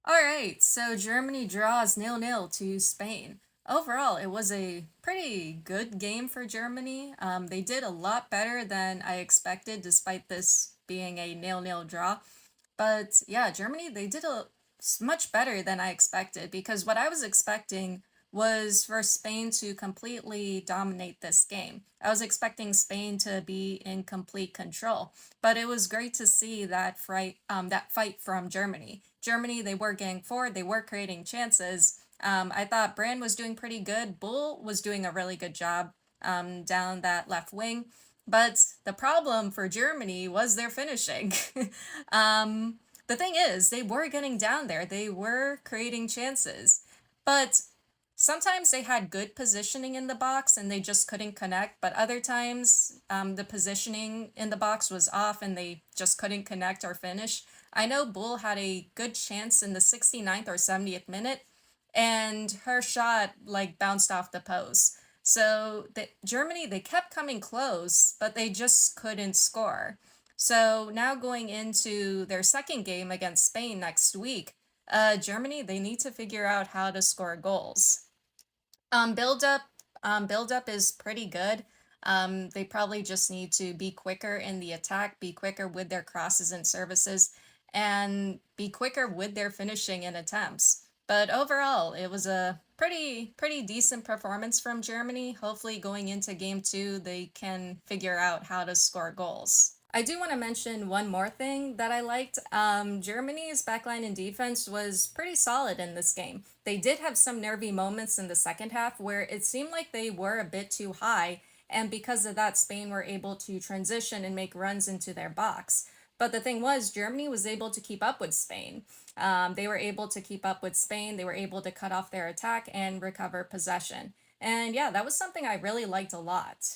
All right, so Germany draws 0-0 to Spain. Overall, it was a pretty good game for Germany. They did a lot better than I expected, despite this being a 0-0 draw. But yeah, Germany, they did much better than I expected because what I was expecting was for Spain to completely dominate this game. I was expecting Spain to be in complete control, but it was great to see that fight from Germany. Germany, they were getting forward, they were creating chances. I thought Brand was doing pretty good. Bull was doing a really good job down that left wing. But the problem for Germany was their finishing. um, the thing is, they were getting down there, they were creating chances, but sometimes they had good positioning in the box and they just couldn't connect, but other times the positioning in the box was off and they just couldn't connect or finish. I know Bull had a good chance in the 69th or 70th minute, and her shot like bounced off the post. So Germany, they kept coming close, but they just couldn't score. So now going into their second game against Spain next week, Germany, they need to figure out how to score goals. Build up, build up is pretty good. They probably just need to be quicker in the attack, be quicker with their crosses and services, and be quicker with their finishing and attempts. But overall, it was a pretty decent performance from Germany. Hopefully, going into game two, they can figure out how to score goals. I do want to mention one more thing that I liked. Germany's backline and defense was pretty solid in this game. They did have some nervy moments in the second half where it seemed like they were a bit too high, and because of that, Spain were able to transition and make runs into their box. But the thing was, Germany was able to keep up with Spain. They were able to keep up with Spain. They were able to cut off their attack and recover possession. And yeah, that was something I really liked a lot.